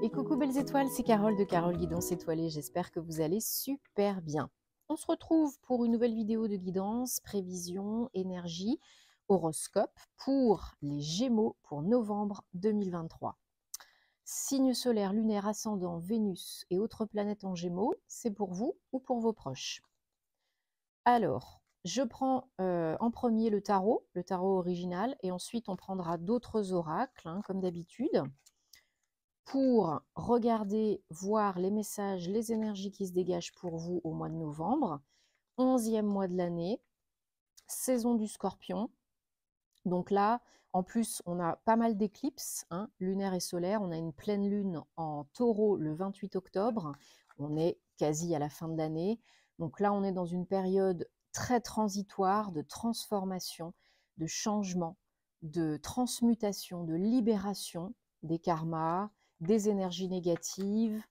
Et coucou belles étoiles, c'est Carole de Carole Guidance Étoilée, j'espère que vous allez super bien. On se retrouve pour une nouvelle vidéo de guidance, prévision, énergie, horoscope pour les Gémeaux pour novembre 2023. Signe solaire, lunaire, ascendant, Vénus et autres planètes en Gémeaux, c'est pour vous ou pour vos proches. Alors, je prends en premier le tarot original, et ensuite on prendra d'autres oracles, comme d'habitude, pour regarder, voir les messages, les énergies qui se dégagent pour vous au mois de novembre, 11e mois de l'année, saison du Scorpion. Donc là, en plus, on a pas mal d'éclipses, lunaires et solaires. On a une pleine lune en Taureau le 28 octobre. On est quasi à la fin de l'année. Donc là, on est dans une période très transitoire de transformation, de changement, de transmutation, de libération des karmas, des énergies négatives,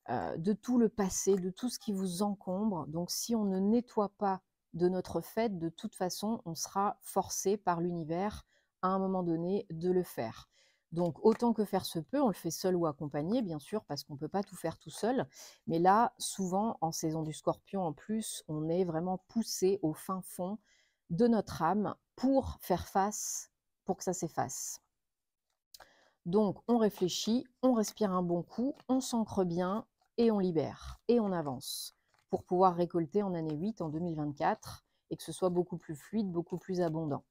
de tout le passé, de tout ce qui vous encombre. Donc si on ne nettoie pas de notre fait, de toute façon, on sera forcé par l'univers à un moment donné de le faire. Donc autant que faire se peut, on le fait seul ou accompagné, bien sûr, parce qu'on ne peut pas tout faire tout seul. Mais là, souvent, en saison du Scorpion, en plus, on est vraiment poussé au fin fond de notre âme pour faire face, pour que ça s'efface. Donc, on réfléchit, on respire un bon coup, on s'ancre bien et on libère et on avance pour pouvoir récolter en année 8, en 2024, et que ce soit beaucoup plus fluide, beaucoup plus abondant.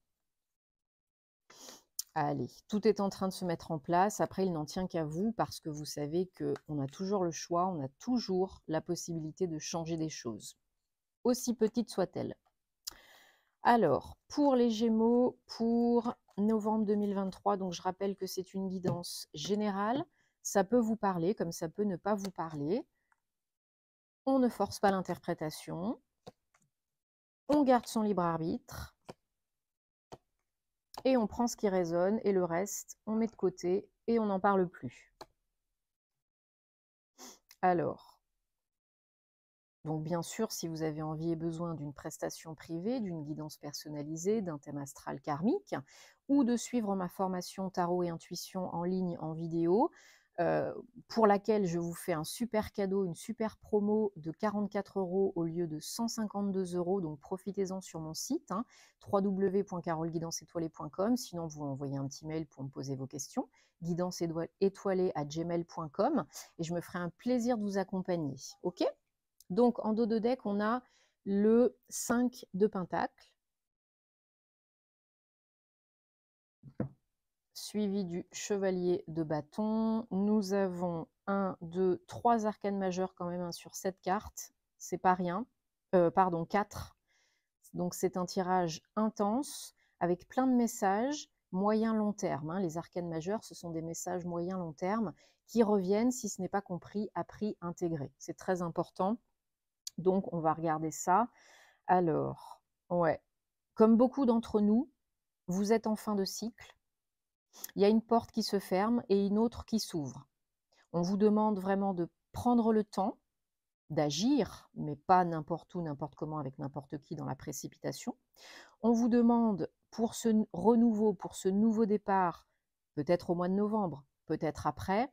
Allez, tout est en train de se mettre en place. Après, il n'en tient qu'à vous, parce que vous savez qu'on a toujours le choix, on a toujours la possibilité de changer des choses, aussi petites soient-elles. Alors, pour les Gémeaux, pour novembre 2023, donc je rappelle que c'est une guidance générale. Ça peut vous parler, comme ça peut ne pas vous parler. On ne force pas l'interprétation. On garde son libre arbitre. Et on prend ce qui résonne, et le reste, on met de côté et on n'en parle plus. Alors, donc bien sûr, si vous avez envie et besoin d'une prestation privée, d'une guidance personnalisée, d'un thème astral karmique, ou de suivre ma formation Tarot et Intuition en ligne, en vidéo, pour laquelle je vous fais un super cadeau, une super promo de 44 € au lieu de 152 €, donc profitez-en sur mon site, www.caroleguidanceétoilée.com. Sinon, vous envoyez un petit mail pour me poser vos questions, guidanceétoilée@gmail.com, et je me ferai un plaisir de vous accompagner. Ok ? Donc, en dos de deck, on a le 5 de Pentacle, suivi du Chevalier de Bâton. Nous avons 1, 2, 3 arcanes majeures quand même sur cette carte. C'est pas rien. Pardon, 4. Donc, c'est un tirage intense avec plein de messages moyen-long terme. Les arcanes majeures, ce sont des messages moyen-long terme qui reviennent, si ce n'est pas compris, appris, intégré. C'est très important. Donc, on va regarder ça. Alors, ouais, comme beaucoup d'entre nous, vous êtes en fin de cycle. Il y a une porte qui se ferme et une autre qui s'ouvre. On vous demande vraiment de prendre le temps d'agir, mais pas n'importe où, n'importe comment, avec n'importe qui, dans la précipitation. On vous demande, pour ce renouveau, pour ce nouveau départ, peut-être au mois de novembre, peut-être après,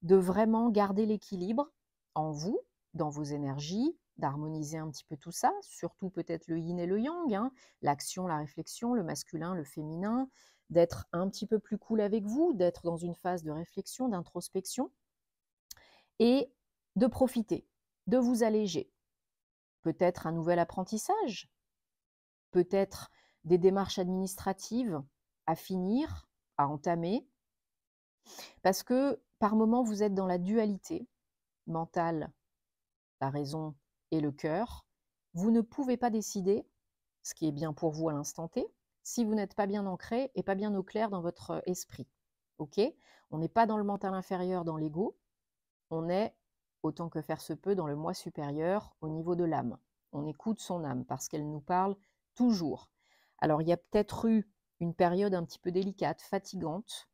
de vraiment garder l'équilibre en vous, dans vos énergies, d'harmoniser un petit peu tout ça, surtout peut-être le yin et le yang, l'action, la réflexion, le masculin, le féminin, d'être un petit peu plus cool avec vous, d'être dans une phase de réflexion, d'introspection, et de profiter, de vous alléger. Peut-être un nouvel apprentissage, peut-être des démarches administratives à finir, à entamer, parce que par moments vous êtes dans la dualité mentale, la raison et le cœur. Vous ne pouvez pas décider ce qui est bien pour vous à l'instant T si vous n'êtes pas bien ancré et pas bien au clair dans votre esprit. Ok ? On n'est pas dans le mental inférieur, dans l'ego, on est, autant que faire se peut, dans le moi supérieur, au niveau de l'âme. On écoute son âme parce qu'elle nous parle toujours. Alors, il y a peut-être eu une période un petit peu délicate, fatigante,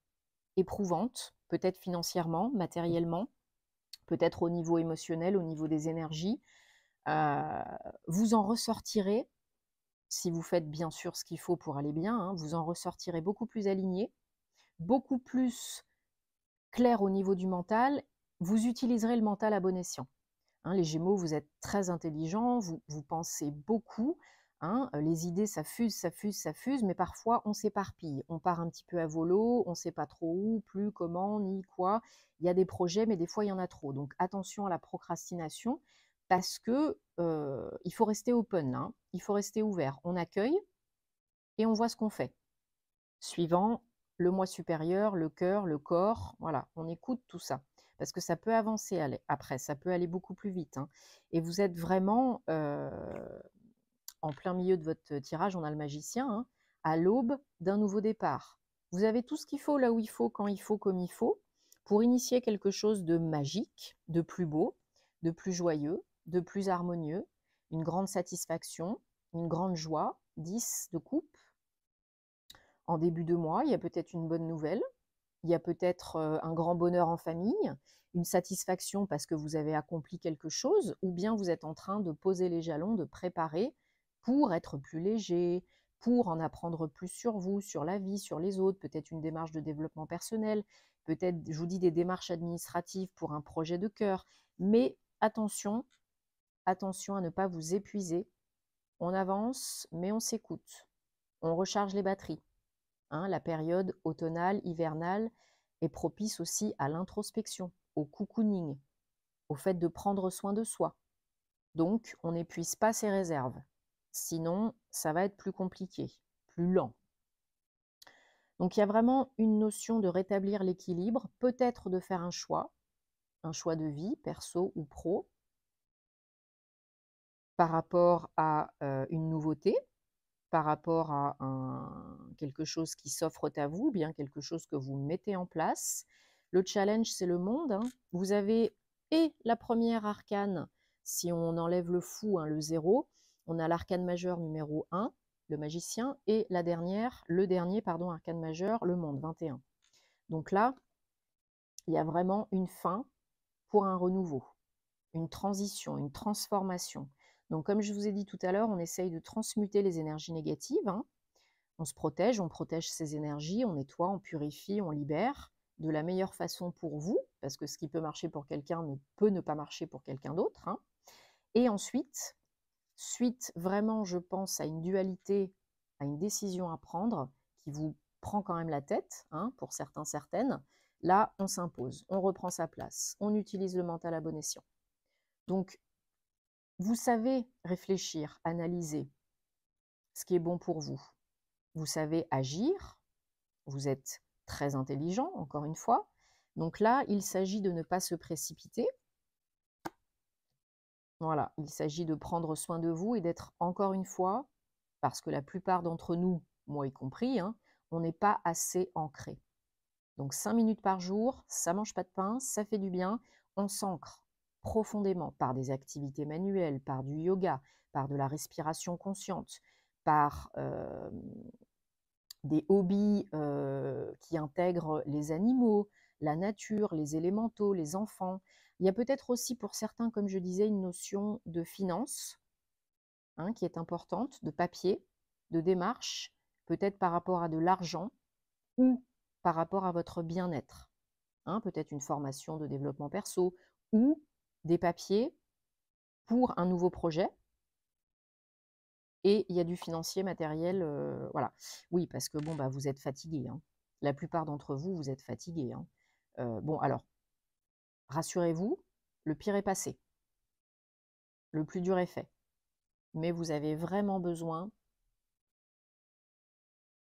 éprouvante, peut-être financièrement, matériellement, peut-être au niveau émotionnel, au niveau des énergies. Vous en ressortirez, si vous faites bien sûr ce qu'il faut pour aller bien, vous en ressortirez beaucoup plus aligné, beaucoup plus clair au niveau du mental, Vous utiliserez le mental à bon escient. Hein, les Gémeaux, vous êtes très intelligents, vous pensez beaucoup. Hein, les idées, ça fuse, mais parfois on s'éparpille. On part un petit peu à volo, on ne sait pas trop où, plus, comment, ni quoi. Il y a des projets, mais des fois il y en a trop. Donc attention à la procrastination, parce que il faut rester open, hein, il faut rester ouvert. On accueille et on voit ce qu'on fait. Suivant le moi supérieur, le cœur, le corps, voilà, on écoute tout ça. Parce que ça peut avancer après, ça peut aller beaucoup plus vite. Hein. Et vous êtes vraiment en plein milieu de votre tirage, on a le magicien, hein, à l'aube d'un nouveau départ. Vous avez tout ce qu'il faut là où il faut, quand il faut, comme il faut, pour initier quelque chose de magique, de plus beau, de plus joyeux, de plus harmonieux, une grande satisfaction, une grande joie, 10 de coupe. En début de mois, il y a peut-être une bonne nouvelle, il y a peut-être un grand bonheur en famille, une satisfaction parce que vous avez accompli quelque chose, ou bien vous êtes en train de poser les jalons, de préparer pour être plus léger, pour en apprendre plus sur vous, sur la vie, sur les autres, peut-être une démarche de développement personnel, peut-être, je vous dis, des démarches administratives pour un projet de cœur. Mais attention, attention à ne pas vous épuiser. On avance, mais on s'écoute. On recharge les batteries. Hein, la période automnale, hivernale est propice aussi à l'introspection, au cocooning, au fait de prendre soin de soi. Donc, on n'épuise pas ses réserves. Sinon, ça va être plus compliqué, plus lent. Donc, il y a vraiment une notion de rétablir l'équilibre, peut-être de faire un choix de vie, perso ou pro, par rapport à une nouveauté, par rapport à quelque chose qui s'offre à vous, bien quelque chose que vous mettez en place. Le challenge, c'est le monde. Hein. Vous avez et la première arcane, si on enlève le fou, hein, le 0, on a l'arcane majeur numéro 1, le magicien, et le dernier, arcane majeur, le monde, 21. Donc là, il y a vraiment une fin pour un renouveau, une transition, une transformation. Donc comme je vous ai dit tout à l'heure, on essaye de transmuter les énergies négatives, hein. On se protège, on protège ses énergies, on nettoie, on purifie, on libère de la meilleure façon pour vous, parce que ce qui peut marcher pour quelqu'un ne peut ne pas marcher pour quelqu'un d'autre. Hein. Et ensuite, suite vraiment, je pense, à une dualité, à une décision à prendre, qui vous prend quand même la tête, hein, pour certains, certaines, là, on s'impose, on reprend sa place, on utilise le mental à bon escient. Donc, vous savez réfléchir, analyser ce qui est bon pour vous. Vous savez agir, vous êtes très intelligent, encore une fois. Donc là, il s'agit de ne pas se précipiter. Voilà, il s'agit de prendre soin de vous et d'être, encore une fois, parce que la plupart d'entre nous, moi y compris, hein, on n'est pas assez ancré. Donc 5 minutes par jour, ça ne mange pas de pain, ça fait du bien, on s'ancre profondément par des activités manuelles, par du yoga, par de la respiration consciente, par des hobbies qui intègrent les animaux, la nature, les élémentaux, les enfants. Il y a peut-être aussi pour certains, comme je disais, une notion de finance, hein, qui est importante, de papier, de démarche, peut-être par rapport à de l'argent ou par rapport à votre bien-être. Hein, peut-être une formation de développement perso ou des papiers pour un nouveau projet. Et il y a du financier, matériel, voilà. Oui, parce que bon, bah, vous êtes fatigués. Hein. La plupart d'entre vous, vous êtes fatigués. Hein. Bon, alors, rassurez-vous, le pire est passé. Le plus dur est fait. Mais vous avez vraiment besoin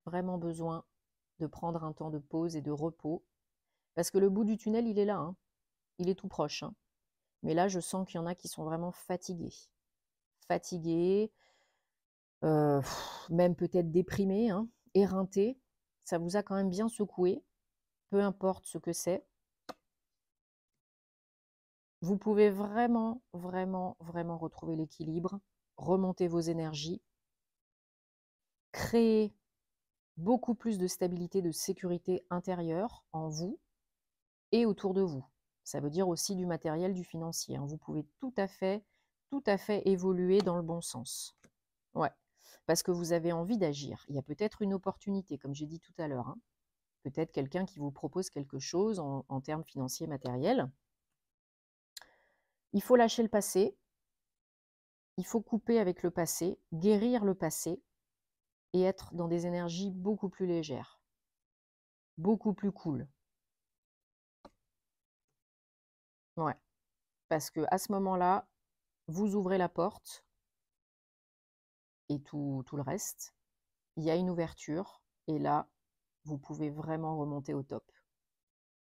de prendre un temps de pause et de repos. Parce que le bout du tunnel, il est là. Hein. Il est tout proche. Hein. Mais là, je sens qu'il y en a qui sont vraiment fatigués. Fatigués, même peut-être déprimés, hein, éreintés. Ça vous a quand même bien secoué. Peu importe ce que c'est, vous pouvez vraiment, vraiment, vraiment retrouver l'équilibre, remonter vos énergies, créer beaucoup plus de stabilité, de sécurité intérieure en vous et autour de vous. Ça veut dire aussi du matériel, du financier. Hein. Vous pouvez tout à fait évoluer dans le bon sens. Ouais, parce que vous avez envie d'agir. Il y a peut-être une opportunité, comme j'ai dit tout à l'heure. Hein. Peut-être quelqu'un qui vous propose quelque chose en termes financiers, matériels. Il faut lâcher le passé, il faut couper avec le passé, guérir le passé et être dans des énergies beaucoup plus légères, beaucoup plus cool. Ouais, parce que à ce moment-là, vous ouvrez la porte et tout le reste. Il y a une ouverture et là, vous pouvez vraiment remonter au top,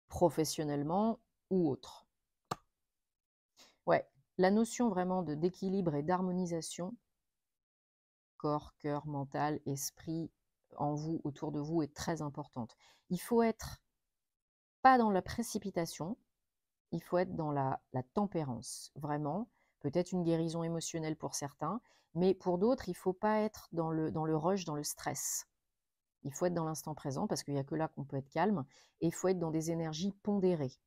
professionnellement ou autre. Ouais, la notion vraiment d'équilibre et d'harmonisation, corps, cœur, mental, esprit, en vous, autour de vous, est très importante. Il faut être pas dans la précipitation, il faut être dans la tempérance, vraiment. Peut-être une guérison émotionnelle pour certains, mais pour d'autres, il ne faut pas être dans le rush, dans le stress. Il faut être dans l'instant présent, parce qu'il n'y a que là qu'on peut être calme, et il faut être dans des énergies pondérées,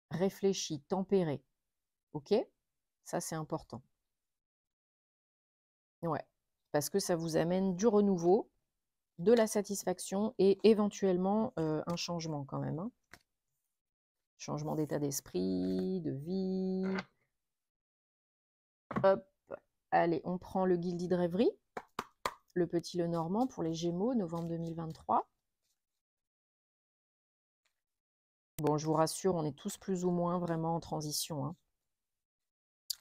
réfléchies, tempérées. Ok? Ça, c'est important. Ouais, parce que ça vous amène du renouveau, de la satisfaction et éventuellement un changement quand même. Hein. Changement d'état d'esprit, de vie. Hop, allez, on prend le Guilded de Rêverie, le petit Lenormand pour les Gémeaux, novembre 2023. Bon, je vous rassure, on est tous plus ou moins vraiment en transition. Hein.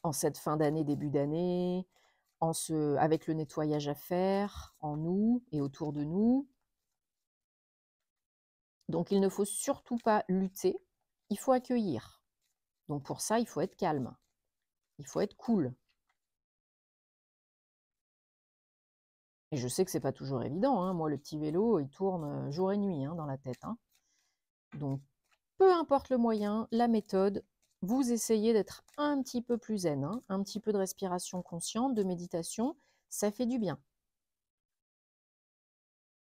En cette fin d'année, début d'année, avec le nettoyage à faire, en nous et autour de nous. Donc, il ne faut surtout pas lutter, il faut accueillir. Donc, pour ça, il faut être calme, il faut être cool. Et je sais que c'est pas toujours évident. Hein. Moi, le petit vélo, il tourne jour et nuit hein, dans la tête. Hein. Donc, peu importe le moyen, la méthode, vous essayez d'être un petit peu plus zen. Hein. Un petit peu de respiration consciente, de méditation, ça fait du bien.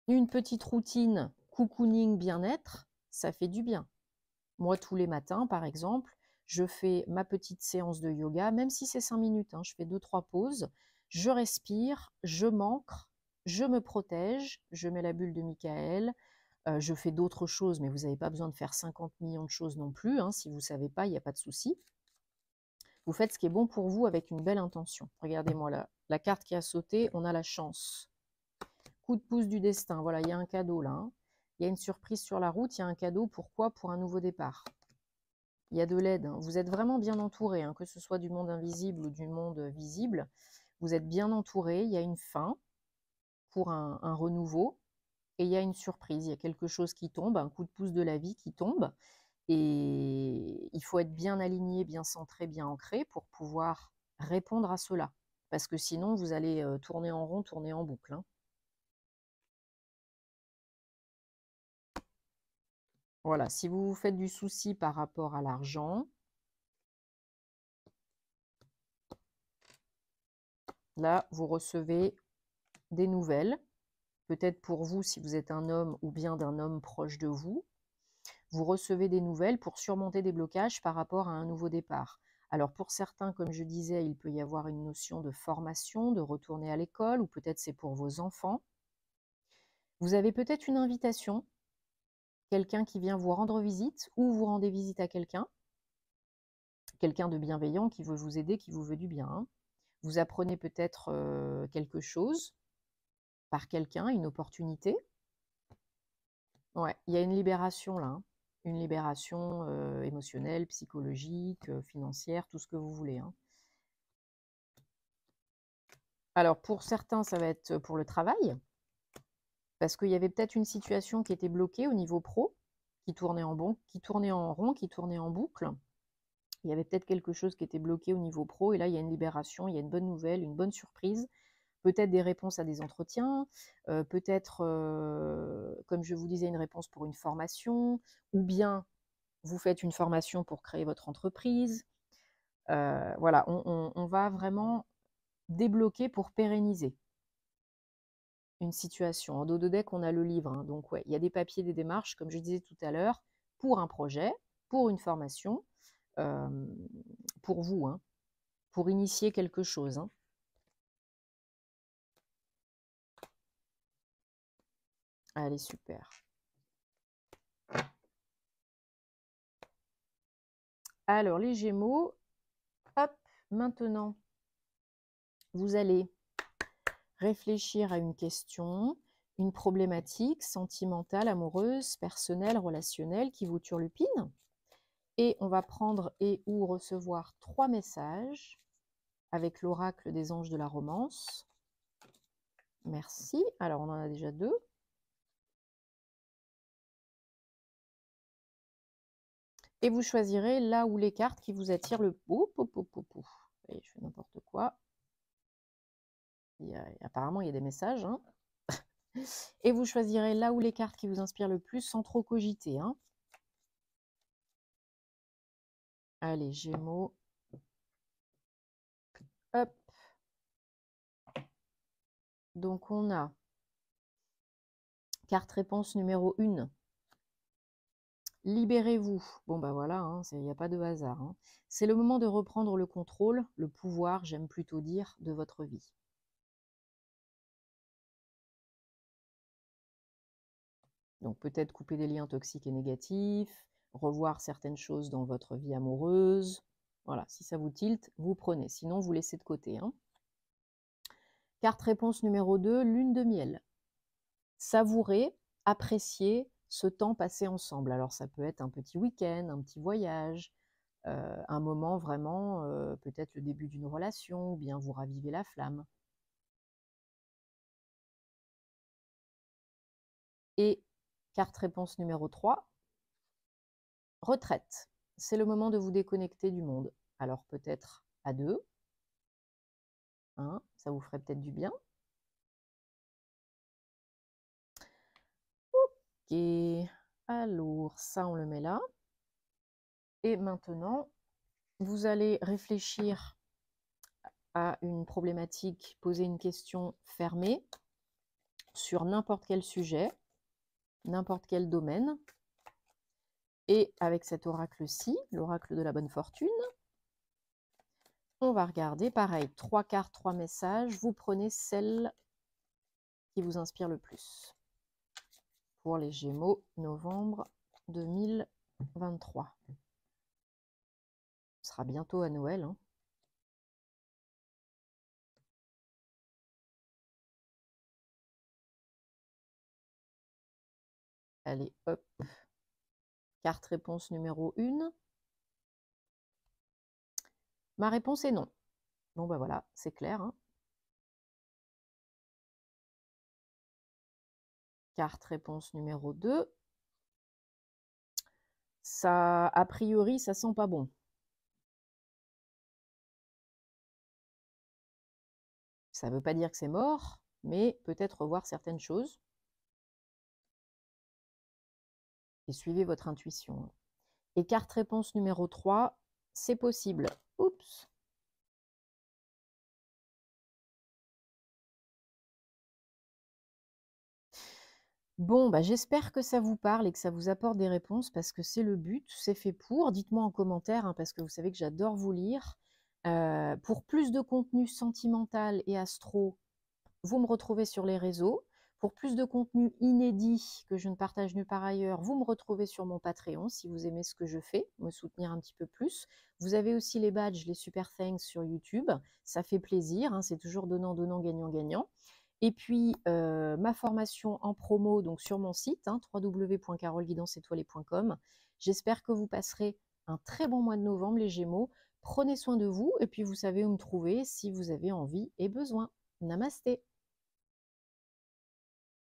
Une petite routine cocooning bien-être, ça fait du bien. Moi, tous les matins, par exemple, je fais ma petite séance de yoga, même si c'est 5 minutes, hein, je fais 2-3 pauses, je respire, je m'ancre, je me protège, je mets la bulle de Michael, je fais d'autres choses, mais vous n'avez pas besoin de faire 50 millions de choses non plus, hein, si vous ne savez pas, il n'y a pas de souci. Vous faites ce qui est bon pour vous avec une belle intention. Regardez-moi là, la carte qui a sauté, on a la chance. Coup de pouce du destin, voilà, il y a un cadeau là. Hein. Il y a une surprise sur la route, il y a un cadeau, pourquoi? Pour un nouveau départ. Il y a de l'aide, hein. Vous êtes vraiment bien entouré, hein, que ce soit du monde invisible ou du monde visible. Vous êtes bien entouré, il y a une fin pour un renouveau et il y a une surprise, il y a quelque chose qui tombe, un coup de pouce de la vie qui tombe et il faut être bien aligné, bien centré, bien ancré pour pouvoir répondre à cela. Parce que sinon, vous allez tourner en rond, tourner en boucle. Hein. Voilà, si vous vous faites du souci par rapport à l'argent, là, vous recevez des nouvelles, peut-être pour vous si vous êtes un homme ou bien d'un homme proche de vous. Vous recevez des nouvelles pour surmonter des blocages par rapport à un nouveau départ. Alors pour certains, comme je disais, il peut y avoir une notion de formation, de retourner à l'école, ou peut-être c'est pour vos enfants. Vous avez peut-être une invitation, quelqu'un qui vient vous rendre visite, ou vous rendez visite à quelqu'un de bienveillant qui veut vous aider, qui vous veut du bien. Hein. Vous apprenez peut-être quelque chose par quelqu'un, une opportunité. Ouais, il y a une libération là. Hein. Une libération émotionnelle, psychologique, financière, tout ce que vous voulez. Hein. Alors pour certains, ça va être pour le travail, parce qu'il y avait peut-être une situation qui était bloquée au niveau pro, qui tournait en rond, qui tournait en boucle. Il y avait peut-être quelque chose qui était bloqué au niveau pro, et là, il y a une libération, il y a une bonne nouvelle, une bonne surprise, peut-être des réponses à des entretiens, peut-être, comme je vous disais, une réponse pour une formation, ou bien vous faites une formation pour créer votre entreprise. Voilà, on va vraiment débloquer pour pérenniser une situation. En dos de deck, on a le livre. Hein, donc, ouais, il y a des papiers, des démarches, comme je disais tout à l'heure, pour un projet, pour une formation, euh, pour vous, hein, pour initier quelque chose. Hein. Allez, super. Alors, les Gémeaux, Hop, maintenant, vous allez réfléchir à une question, une problématique sentimentale, amoureuse, personnelle, relationnelle qui vous turlupine. Et on va prendre et ou recevoir 3 messages avec l'oracle des anges de la romance. Merci. Alors, on en a déjà 2. Et vous choisirez là où les cartes qui vous attirent le... Et je fais n'importe quoi. Apparemment, il y a des messages. Hein. Et vous choisirez là où les cartes qui vous inspirent le plus sans trop cogiter. Hein. Allez, Gémeaux. Hop. Donc, on a carte réponse numéro 1. Libérez-vous. Bon, bah voilà, il n'y a pas de hasard. Hein. C'est le moment de reprendre le contrôle, le pouvoir, j'aime plutôt dire, de votre vie. Donc peut-être couper des liens toxiques et négatifs, revoir certaines choses dans votre vie amoureuse. Voilà, si ça vous tilte, vous prenez. Sinon, vous laissez de côté. Hein. Carte réponse numéro 2, lune de miel. Savourez, appréciez ce temps passé ensemble. Alors ça peut être un petit week-end, un petit voyage, un moment vraiment, peut-être le début d'une relation, ou bien vous ravivez la flamme. Et carte réponse numéro 3, retraite. C'est le moment de vous déconnecter du monde. Alors peut-être à 2, hein, ça vous ferait peut-être du bien. Ok, alors ça on le met là. Et maintenant, vous allez réfléchir à une problématique, poser une question fermée sur n'importe quel sujet, n'importe quel domaine. Et avec cet oracle-ci, l'oracle de la bonne fortune, on va regarder, pareil, 3 cartes, 3 messages. Vous prenez celle qui vous inspire le plus. Pour les Gémeaux, novembre 2023. Ce sera bientôt à Noël. Hein. Allez, hop. Carte réponse numéro 1. Ma réponse est non. Bon, ben voilà, c'est clair. Hein. Carte réponse numéro 2. Ça, a priori, ça sent pas bon. Ça ne veut pas dire que c'est mort, mais peut-être revoir certaines choses. Et suivez votre intuition. Et carte réponse numéro 3, c'est possible. Oups. Bon, bah, j'espère que ça vous parle et que ça vous apporte des réponses parce que c'est le but, c'est fait pour. Dites-moi en commentaire, hein, parce que vous savez que j'adore vous lire. Pour plus de contenu sentimental et astro, vous me retrouvez sur les réseaux. Pour plus de contenu inédit que je ne partage nulle part ailleurs, vous me retrouvez sur mon Patreon si vous aimez ce que je fais, me soutenir un petit peu plus. Vous avez aussi les badges, les super thanks sur YouTube. Ça fait plaisir, hein, c'est toujours donnant-donnant, gagnant-gagnant. Et puis, ma formation en promo donc sur mon site, hein, www.carolguidancetoilets.com. J'espère que vous passerez un très bon mois de novembre, les Gémeaux. Prenez soin de vous et puis vous savez où me trouver si vous avez envie et besoin. Namasté.